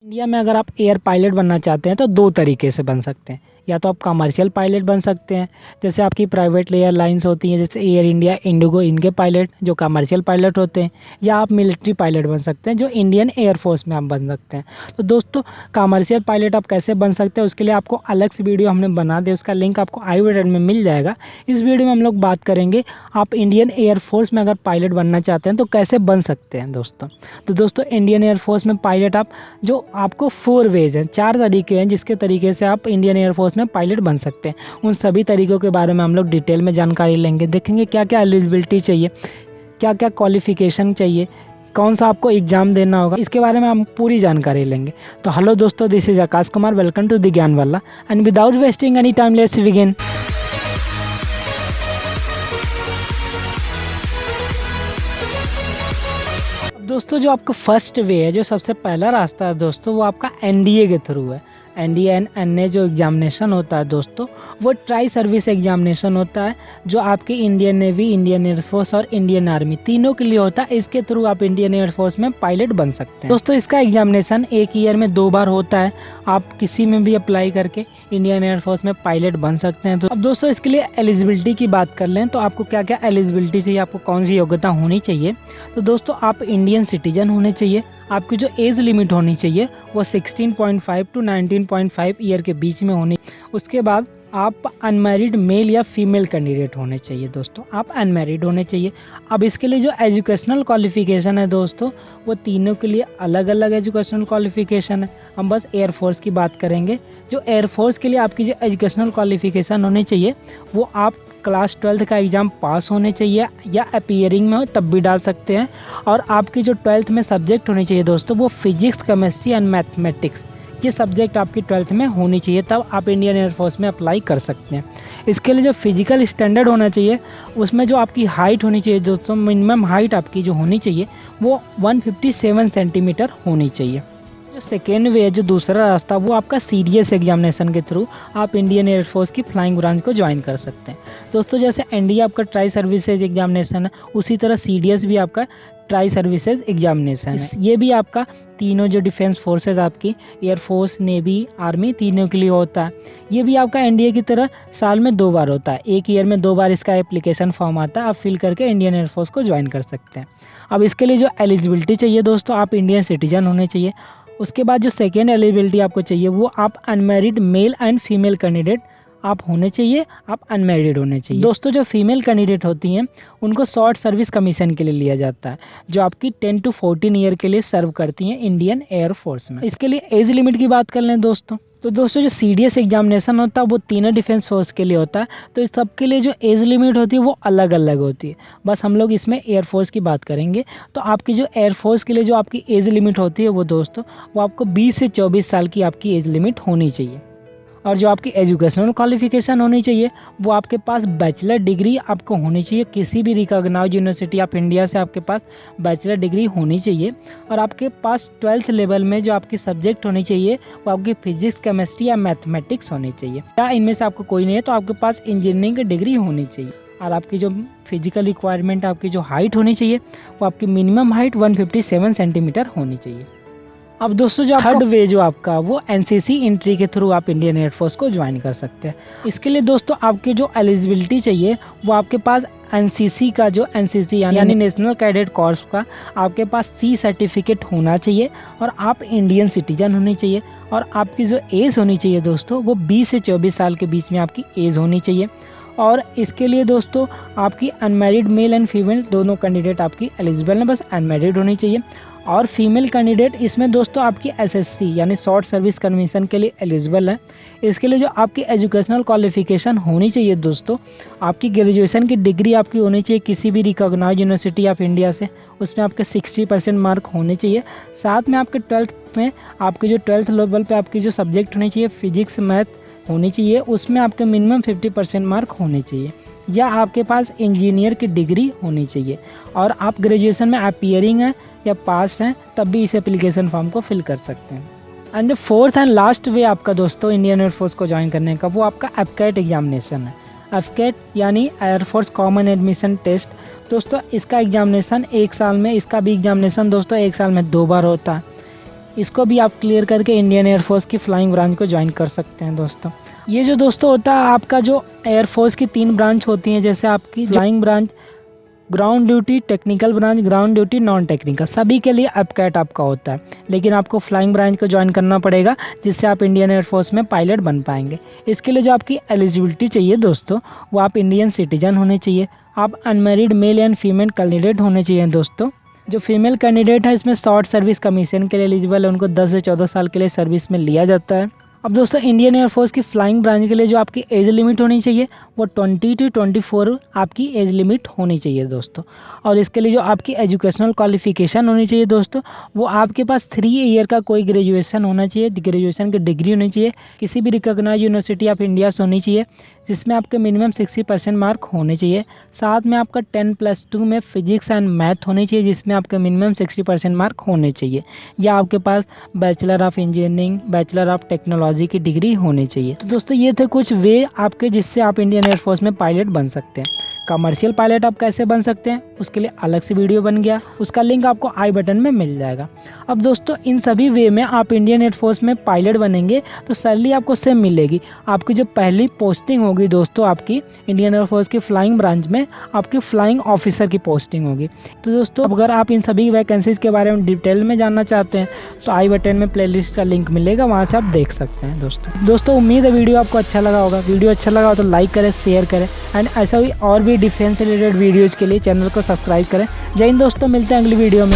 India में अगर आप एयर पायलट बनना चाहते हैं तो दो तरीके से बन सकते हैं। या तो आप कमर्शियल पायलट बन सकते हैं, जैसे आपकी प्राइवेट एयरलाइंस होती हैं जैसे एयर इंडिया, इंडिगो, इनके पायलट जो कमर्शियल पायलट होते हैं। या आप मिलिट्री पायलट बन सकते हैं जो इंडियन एयरफोर्स में आप बन सकते हैं। तो दोस्तों कमर्शियल पायलट आप कैसे बन सकते हैं उसके लिए आपको अलग से वीडियो हमने बना दिया, उसका लिंक आपको आई बटन में मिल जाएगा। इस वीडियो में हम लोग बात करेंगे आप इंडियन एयरफोर्स में अगर पायलट बनना चाहते हैं तो कैसे बन सकते हैं दोस्तों। तो दोस्तों इंडियन एयरफोर्स में पायलट आप जो आपको 4 वेज हैं, 4 तरीके हैं जिसके तरीके से आप इंडियन एयरफोर्स में पायलट बन सकते हैं। उन सभी तरीकों के बारे में हम लोग डिटेल में जानकारी लेंगे, देखेंगे क्या क्या एलिजिबिलिटी चाहिए, क्या क्या क्वालिफिकेशन चाहिए, कौन सा आपको एग्जाम देना होगा, इसके बारे में हम पूरी जानकारी लेंगे। तो हेलो दोस्तों, this is Akash Kumar, welcome to the Gyan Wala and without wasting any time let's begin. दोस्तों जो आपका फर्स्ट वे है, जो सबसे पहला रास्ता है दोस्तों, वो आपका एनडीए के थ्रू है। एनडीए एंड एनए जो एग्जामिनेशन होता है दोस्तों, वो ट्राई सर्विस एग्जामिनेशन होता है जो आपकी इंडियन नेवी, इंडियन एयरफोर्स और इंडियन आर्मी तीनों के लिए होता है। इसके थ्रू आप इंडियन एयरफोर्स में पायलट बन सकते हैं। दोस्तों इसका एग्जामिनेशन एक ईयर में 2 बार होता है। आप किसी में भी अप्लाई करके इंडियन एयरफोर्स में पायलट बन सकते हैं। तो अब दोस्तों इसके लिए एलिजिबिलिटी की बात कर लें तो आपको क्या क्या एलिजिबिलिटी चाहिए, आपको कौन सी योग्यता होनी चाहिए। तो दोस्तों आप इंडियन सिटीजन होने चाहिए, आपकी जो एज लिमिट होनी चाहिए वो 16.5 टू 19.5 ईयर के बीच में होनी। उसके बाद आप अनमैरिड मेल या फीमेल कैंडिडेट होने चाहिए। दोस्तों आप अनमैरिड होने चाहिए। अब इसके लिए जो एजुकेशनल क्वालिफिकेशन है दोस्तों, वो तीनों के लिए अलग अलग एजुकेशनल क्वालिफिकेशन है। हम बस एयरफोर्स की बात करेंगे। जो एयरफोर्स के लिए आपकी जो एजुकेशनल क्वालिफिकेशन होनी चाहिए वो आप क्लास 12 का एग्ज़ाम पास होने चाहिए, या अपीयरिंग में हो तब भी डाल सकते हैं। और आपकी जो 12th में सब्जेक्ट होनी चाहिए दोस्तों, वो फिजिक्स, केमिस्ट्री एंड मैथमेटिक्स, ये सब्जेक्ट आपकी 12th में होनी चाहिए, तब आप इंडियन एयरफोर्स में अप्लाई कर सकते हैं। इसके लिए जो फिजिकल स्टैंडर्ड होना चाहिए, उसमें जो आपकी हाइट होनी चाहिए दोस्तों, मिनिमम हाइट आपकी जो होनी चाहिए वो 157 सेंटीमीटर होनी चाहिए। जो सेकेंड वे है, जो दूसरा रास्ता, वो आपका सीडीएस एग्जामिनेशन के थ्रू आप इंडियन एयरफोर्स की फ्लाइंग ब्रांच को ज्वाइन कर सकते हैं। दोस्तों जैसे एनडीए आपका ट्राई सर्विसेज एग्जामिनेशन है, उसी तरह सीडीएस भी आपका ट्राई सर्विसेज एग्जामिनेशन है। ये भी आपका तीनों जो डिफेंस फोर्सेज आपकी एयरफोर्स, नेवी, आर्मी तीनों के लिए होता है। ये भी आपका एनडीए की तरह साल में 2 बार होता है। एक ईयर में 2 बार इसका एप्लीकेशन फॉर्म आता है, आप फिल करके इंडियन एयरफोर्स को ज्वाइन कर सकते हैं। अब इसके लिए जो एलिजिबिलिटी चाहिए दोस्तों, आप इंडियन सिटीजन होने चाहिए। उसके बाद जो सेकेंड एलिजिबिलिटी आपको चाहिए वो आप unmarried male and female candidate आप होने चाहिए, आप अनमैरिड होने चाहिए। दोस्तों जो फीमेल कैंडिडेट होती हैं उनको शॉर्ट सर्विस कमीशन के लिए लिया जाता है, जो आपकी 10 टू 14 ईयर के लिए सर्व करती हैं इंडियन एयरफोर्स में। इसके लिए एज लिमिट की बात कर लें दोस्तों, तो दोस्तों जो सीडीएस एग्जामिनेशन होता है वो तीनों डिफेंस फोर्स के लिए होता है। तो इस सब के लिए जो एज लिमिट होती है वो अलग अलग होती है। बस हम लोग इसमें एयरफोर्स की बात करेंगे। तो आपकी जो एयरफोर्स के लिए जो आपकी एज लिमिट होती है वो दोस्तों, वो आपको 20 से 24 साल की आपकी एज लिमिट होनी चाहिए। और जो आपकी एजुकेशनल क्वालिफिकेशन होनी चाहिए वो आपके पास बैचलर डिग्री आपको होनी चाहिए। किसी भी रिकॉग्नाइज्ड यूनिवर्सिटी ऑफ इंडिया से आपके पास बैचलर डिग्री होनी चाहिए। और आपके पास 12th लेवल में जो आपकी सब्जेक्ट होनी चाहिए वो आपकी फिजिक्स, केमिस्ट्री या मैथमेटिक्स होनी चाहिए। या इनमें से आपको कोई नहीं है तो आपके पास इंजीनियरिंग की डिग्री होनी चाहिए। और आपकी जो फिजिकल रिक्वायरमेंट, आपकी जो हाइट होनी चाहिए वो आपकी मिनिमम हाइट 157 सेंटीमीटर होनी चाहिए। अब दोस्तों जो थर्ड वे जो आपका, वो एनसीसी एंट्री के थ्रू आप इंडियन एयरफोर्स को ज्वाइन कर सकते हैं। इसके लिए दोस्तों आपकी जो एलिजिबिलिटी चाहिए वो आपके पास एनसीसी का जो एनसीसी यानी नेशनल कैडेट कॉर्प्स का आपके पास सी सर्टिफिकेट होना चाहिए। और आप इंडियन सिटीजन होनी चाहिए। और आपकी जो एज होनी चाहिए दोस्तों, वो 20 से 24 साल के बीच में आपकी एज होनी चाहिए। और इसके लिए दोस्तों आपकी अनमैरिड मेल एंड फीमेल दोनों कैंडिडेट आपकी एलिजिबल हैं, बस अनमैरिड होनी चाहिए। और फीमेल कैंडिडेट इसमें दोस्तों आपकी एसएससी यानी शॉर्ट सर्विस कमीशन के लिए एलिजिबल है। इसके लिए जो आपकी एजुकेशनल क्वालिफिकेशन होनी चाहिए दोस्तों, आपकी ग्रेजुएशन की डिग्री आपकी होनी चाहिए किसी भी रिकॉग्नाइज्ड यूनिवर्सिटी ऑफ इंडिया से, उसमें आपके 60% मार्क होने चाहिए। साथ में आपके 12th में आपके जो 12th लेवल पे आपकी जो सब्जेक्ट होनी चाहिए फिजिक्स, मैथ होनी चाहिए, उसमें आपके मिनिमम 50% मार्क होने चाहिए। या आपके पास इंजीनियर की डिग्री होनी चाहिए। और आप ग्रेजुएशन में अपीयरिंग है या पास हैं तब भी इस एप्लीकेशन फॉर्म को फिल कर सकते हैं। And the fourth and last way आपका दोस्तों इंडियन एयरफोर्स को ज्वाइन करने का, वो आपका एफकेट एग्जामिनेशन है। एफकेट यानी एयरफोर्स कॉमन एडमिशन टेस्ट। दोस्तों इसका एग्जामिनेशन 1 साल में, इसका भी एग्जामिनेशन दोस्तों 1 साल में 2 बार होता है। इसको भी आप क्लियर करके इंडियन एयरफोर्स की फ्लाइंग ब्रांच को ज्वाइन कर सकते हैं दोस्तों। ये जो दोस्तों होता है आपका जो एयरफोर्स की 3 ब्रांच होती हैं, जैसे आपकी flying branch, ground duty, technical branch, ground duty, non technical, सभी के लिए अपकैट आपका होता है। लेकिन आपको फ्लाइंग ब्रांच को ज्वाइन करना पड़ेगा जिससे आप इंडियन एयरफोर्स में पायलट बन पाएंगे। इसके लिए जो आपकी एलिजिबिलिटी चाहिए दोस्तों, वो आप इंडियन सिटीजन होने चाहिए, आप unmarried male and female candidate होने चाहिए दोस्तों। जो फीमेल कैंडिडेट है इसमें शॉर्ट सर्विस कमीशन के लिए एलिजिबल है, उनको 10 से 14 साल के लिए सर्विस में लिया जाता है। अब दोस्तों इंडियन एयरफोर्स की फ्लाइंग ब्रांच के लिए जो आपकी एज लिमिट होनी चाहिए वो 20 to 24 आपकी एज लिमिट होनी चाहिए दोस्तों। और इसके लिए जो आपकी एजुकेशनल क्वालिफिकेशन होनी चाहिए दोस्तों, वो आपके पास 3 ईयर का कोई ग्रेजुएशन होना चाहिए, ग्रेजुएशन की डिग्री होनी चाहिए, किसी भी रिकॉग्नाइज्ड यूनिवर्सिटी ऑफ इंडिया से होनी चाहिए, जिसमें आपके मिनिमम 60% मार्क होने चाहिए। साथ में आपका 10+2 में फिजिक्स एंड मैथ होनी चाहिए, जिसमें आपके मिनिमम 60% मार्क होने चाहिए, या आपके पास bachelor of engineering, bachelor of technology की डिग्री होनी चाहिए। तो दोस्तों ये थे कुछ वे आपके जिससे आप इंडियन एयरफोर्स में पायलट बन सकते हैं। कमर्शियल पायलट आप कैसे बन सकते हैं उसके लिए अलग से वीडियो बन गया, उसका लिंक आपको आई बटन में मिल जाएगा। अब दोस्तों इन सभी वे में आप इंडियन एयरफोर्स में पायलट बनेंगे तो सैलरी आपको सेम मिलेगी। आपकी जो पहली पोस्टिंग होगी दोस्तों आपकी इंडियन एयरफोर्स की फ्लाइंग ब्रांच में, आपकी फ्लाइंग ऑफिसर की पोस्टिंग होगी। तो दोस्तों अगर आप इन सभी वैकेंसीज के बारे में डिटेल में जानना चाहते हैं तो आई बटन में प्लेलिस्ट का लिंक मिलेगा, वहाँ से आप देख सकते हैं दोस्तों। उम्मीद है वीडियो आपको अच्छा लगा होगा। वीडियो अच्छा लगा हो तो लाइक करें, शेयर करें एंड ऐसा ही और भी डिफेंस रिलेटेड वीडियोज़ के लिए चैनल को सब्सक्राइब करें। जय हिंद दोस्तों, मिलते हैं अगली वीडियो में।